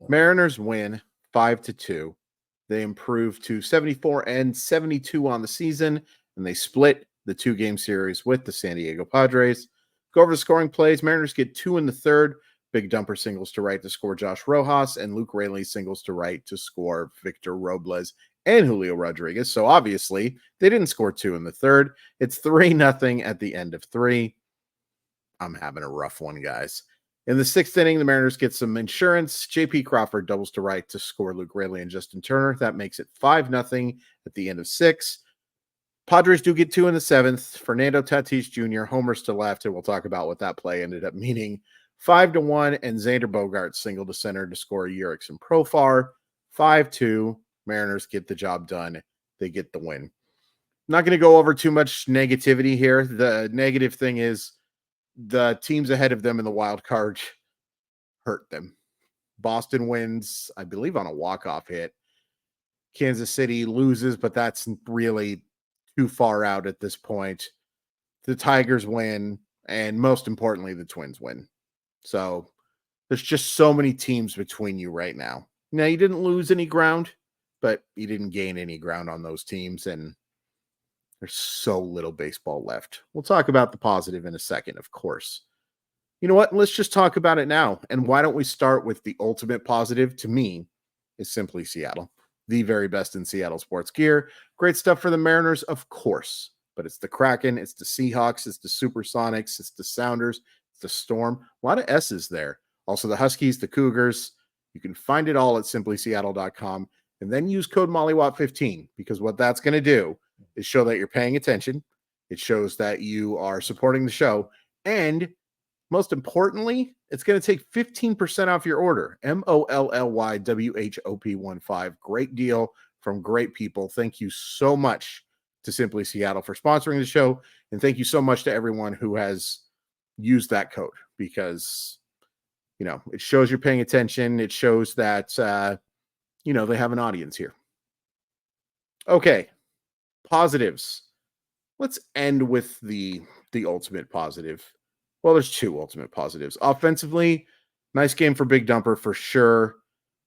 Mariners win 5-2. They improve to 74 and 72 on the season, and they split the 2-game series with the San Diego Padres. Go over the scoring plays. Mariners get 2 in the third. Big dumper singles to right to score Josh Rojas, and Luke Raley singles to right to score Victor Robles and Julio Rodriguez. So obviously, they didn't score 2 in the third. It's 3-0 at the end of 3. I'm having a rough one, guys. In the 6th inning, the Mariners get some insurance. J.P. Crawford doubles to right to score Luke Raley and Justin Turner. That makes it 5-0 at the end of 6. Padres do get 2 in the 7th. Fernando Tatis Jr. homers to left, and we'll talk about what that play ended up meaning. 5-1, and Xander Bogaerts single to center to score Yerrickson Profar. 5-2. Mariners get the job done. They get the win. Not going to go over too much negativity here. The negative thing is the teams ahead of them in the wild card hurt them. Boston wins, I believe, on a walk-off hit. Kansas City loses, but that's really too far out at this point. The Tigers win, and most importantly, the Twins win. So there's just so many teams between you right now. Now, you didn't lose any ground, but you didn't gain any ground on those teams, and there's so little baseball left. We'll talk about the positive in a second, of course. You know what? Let's just talk about it now. And why don't we start with the ultimate positive, to me, is Simply Seattle. The very best in Seattle sports gear. Great stuff for the Mariners, of course. But it's the Kraken, it's the Seahawks, it's the Supersonics, it's the Sounders, it's the Storm. A lot of S's there. Also the Huskies, the Cougars. You can find it all at simplyseattle.com. And then use code MOLLYWOP15, because what that's going to do is show that you're paying attention. It shows that you are supporting the show. And most importantly, it's going to take 15% off your order. MOLLYWHOP15. Great deal from great people. Thank you so much to Simply Seattle for sponsoring the show. And thank you so much to everyone who has used that code, because, it shows you're paying attention. It shows that, they have an audience here. Okay. Positives. Let's end with the ultimate positive. Well, there's 2 ultimate positives. Offensively, nice game for Big Dumper for sure.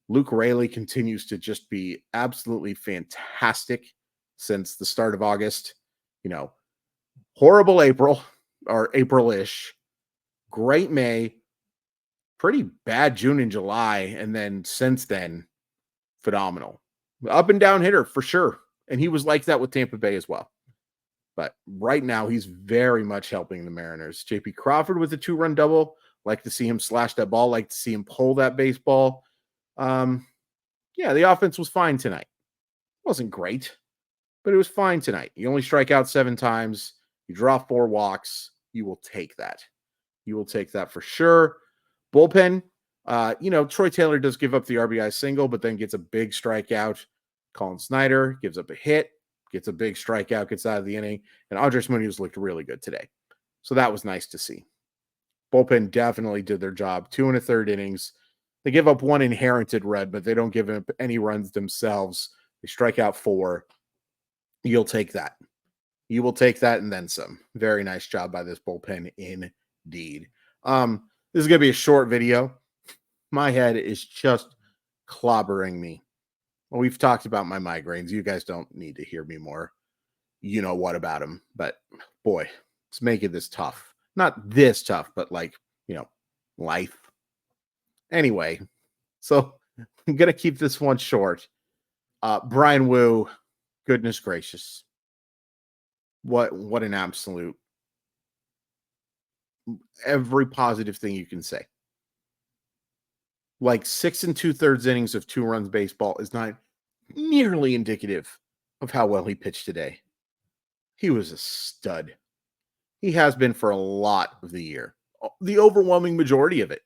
Luke Raley continues to just be absolutely fantastic since the start of August. Horrible April, or April-ish. Great May. Pretty bad June and July. And then since then, phenomenal. Up and down hitter for sure. And he was like that with Tampa Bay as well. But right now, he's very much helping the Mariners. J.P. Crawford with a 2-run double. Like to see him slash that ball. Like to see him pull that baseball. The offense was fine tonight. It wasn't great, but it was fine tonight. You only strike out 7 times. You draw 4 walks. You will take that. You will take that for sure. Bullpen, Troy Taylor does give up the RBI single, but then gets a big strikeout. Colin Snyder gives up a hit. Gets a big strikeout, gets out of the inning, and Andres Munoz looked really good today. So that was nice to see. Bullpen definitely did their job. 2 1/3 innings. They give up 1 inherited run, but they don't give up any runs themselves. They strike out 4. You'll take that. You will take that and then some. Very nice job by this bullpen indeed. This is going to be a short video. My head is just clobbering me. Well, we've talked about my migraines. You guys don't need to hear me more. You know what about them. But boy, it's making this tough. Not this tough, but life. Anyway, so I'm going to keep this one short. Bryan Woo, goodness gracious. What an absolute. Every positive thing you can say. 6 2/3 innings of 2 runs baseball is not nearly indicative of how well he pitched today. He was a stud. He has been for a lot of the year. The overwhelming majority of it.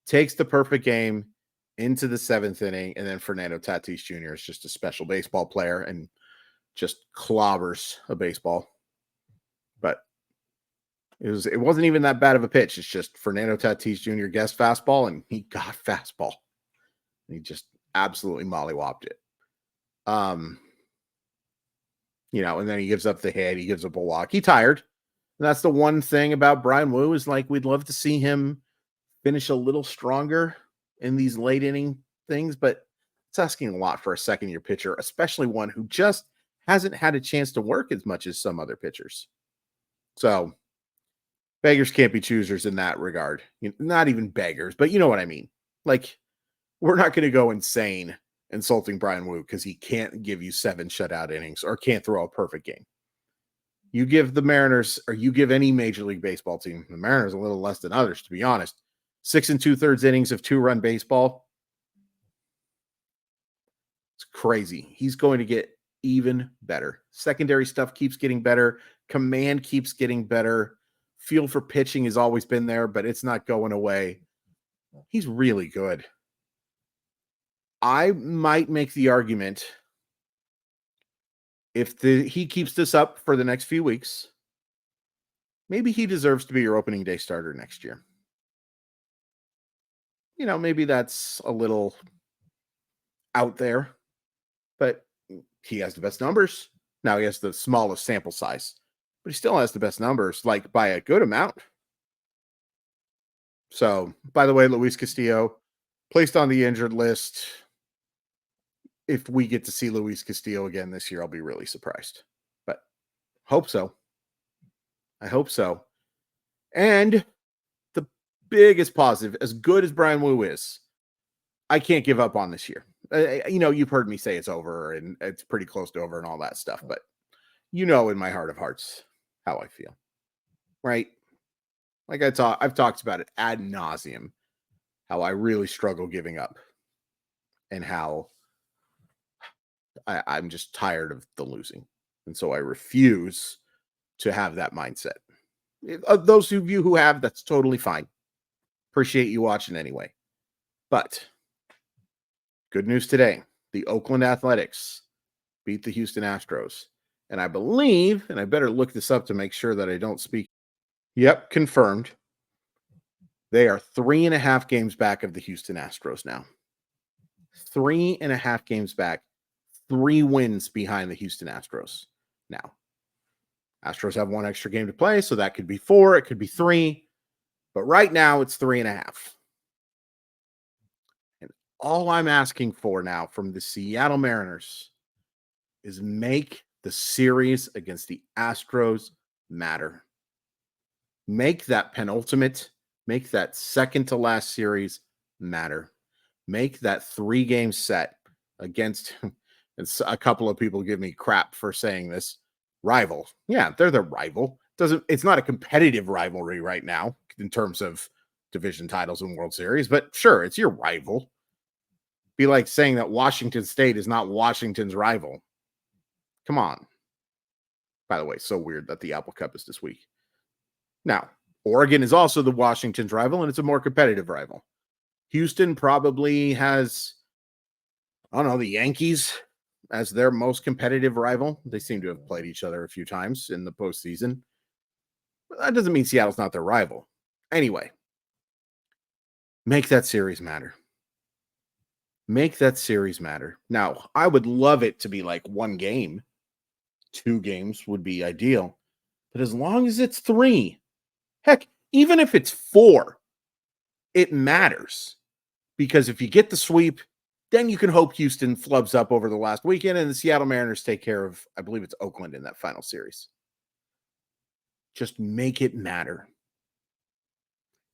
Takes the perfect game into the 7th inning, and then Fernando Tatis Jr. is just a special baseball player and just clobbers a baseball. But it wasn't even that bad of a pitch. It's just Fernando Tatis Jr. guessed fastball, and he got fastball. He just absolutely mollywopped it. And then he gives up the hit. He gives up a walk. He tired. And that's the one thing about Bryan Woo is we'd love to see him finish a little stronger. in these late inning things, but it's asking a lot for a second-year pitcher, especially one who just hasn't had a chance to work as much as some other pitchers. So beggars can't be choosers in that regard. Not even beggars, but you know what I mean. Like, we're not going to go insane insulting Bryan Woo because he can't give you 7 shutout innings or can't throw a perfect game. You give the Mariners, or you give any Major League Baseball team, the Mariners a little less than others, to be honest, 6 2/3 innings of 2-run baseball. It's crazy. He's going to get even better. Secondary stuff keeps getting better. Command keeps getting better. Feel for pitching has always been there, but it's not going away. He's really good. I might make the argument, if he keeps this up for the next few weeks, maybe he deserves to be your opening day starter next year. Maybe that's a little out there, but he has the best numbers. Now he has the smallest sample size, but he still has the best numbers, like by a good amount. So, by the way, Luis Castillo placed on the injured list. If we get to see Luis Castillo again this year, I'll be really surprised, but hope so. I hope so. And the biggest positive, as good as Bryan Woo is, I can't give up on this year. You've heard me say it's over and it's pretty close to over and all that stuff, but in my heart of hearts how I feel, right? Like I've talked about it ad nauseum, how I really struggle giving up and how I'm just tired of the losing. And so I refuse to have that mindset. Those of you who have, that's totally fine. Appreciate you watching anyway. But good news today. The Oakland Athletics beat the Houston Astros. And I believe, and I better look this up to make sure that I don't speak. Yep, confirmed. They are 3.5 games back of the Houston Astros now. 3.5 games back. 3 wins behind the Houston Astros. Now, Astros have 1 extra game to play, so that could be 4, it could be 3. But right now, it's 3.5. And all I'm asking for now from the Seattle Mariners is make the series against the Astros matter. Make that penultimate, make that second to last series matter. Make that 3-game set against, and a couple of people give me crap for saying this, rival. Yeah, they're the rival. It's not a competitive rivalry right now in terms of division titles and World Series, but sure, it's your rival. Be like saying that Washington State is not Washington's rival. Come on. By the way, so weird that the Apple Cup is this week. Now, Oregon is also the Washington's rival, and it's a more competitive rival. Houston probably has, I don't know, the Yankees as their most competitive rival. They seem to have played each other a few times in the postseason. But that doesn't mean Seattle's not their rival. Anyway, make that series matter. Make that series matter. Now, I would love it to be like 1 game. 2 games would be ideal. But as long as it's 3, heck, even if it's 4, it matters. Because if you get the sweep, then you can hope Houston flubs up over the last weekend and the Seattle Mariners take care of, I believe it's Oakland in that final series. Just make it matter.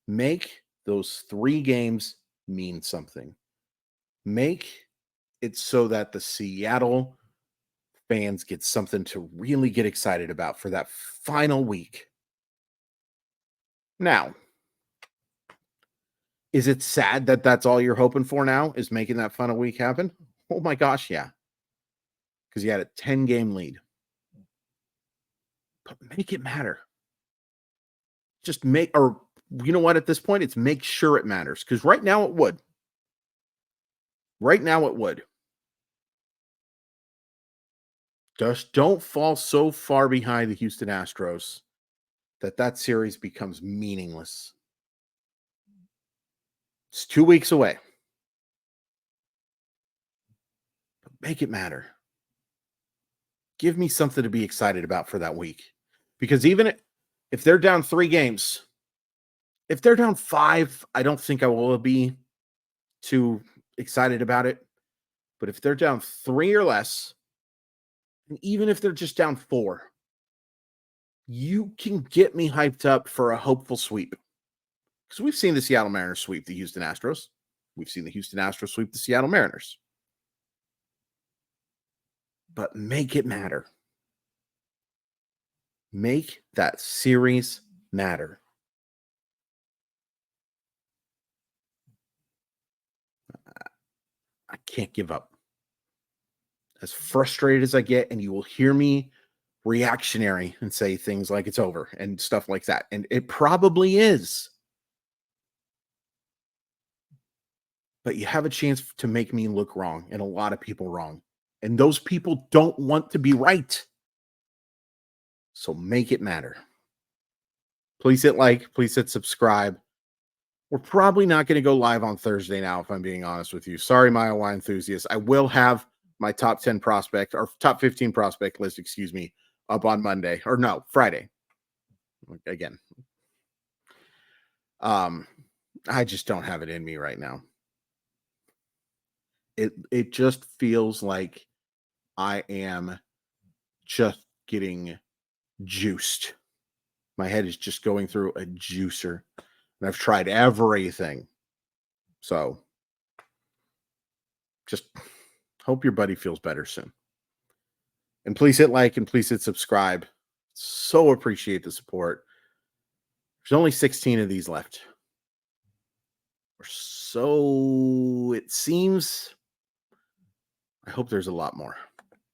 Make those 3 games mean something. Make it so that the Seattle fans get something to really get excited about for that final week. Now, is it sad that that's all you're hoping for now, is making that final week happen? Oh my gosh, yeah. Because you had a 10-game lead. But make it matter. Just or you know what, at this point, it's make sure it matters. Because right now it would. Right now it would. Just don't fall so far behind the Houston Astros that series becomes meaningless. It's 2 weeks away. But make it matter. Give me something to be excited about for that week. Because even if they're down 3 games, if they're down 5, I don't think I will be too excited about it. But if they're down 3 or less, and even if they're just down 4, you can get me hyped up for a hopeful sweep. Because we've seen the Seattle Mariners sweep the Houston Astros. We've seen the Houston Astros sweep the Seattle Mariners. But make it matter. Make that series matter. I can't give up. As frustrated as I get, and you will hear me reactionary and say things like it's over and stuff like that. And it probably is. But you have a chance to make me look wrong and a lot of people wrong. And those people don't want to be right. So make it matter. Please hit like, please hit subscribe. We're probably not going to go live on Thursday now, if I'm being honest with you. Sorry, Mile Y enthusiasts. I will have my top 10 prospect or top 15 prospect list, up on Monday or no, Friday. Again. I just don't have it in me right now. It just feels like I am just getting juiced. My head is just going through a juicer, and I've tried everything. So just hope your buddy feels better soon. And please hit like and please hit subscribe. So appreciate the support. There's only 16 of these left. Or so it seems. I hope there's a lot more.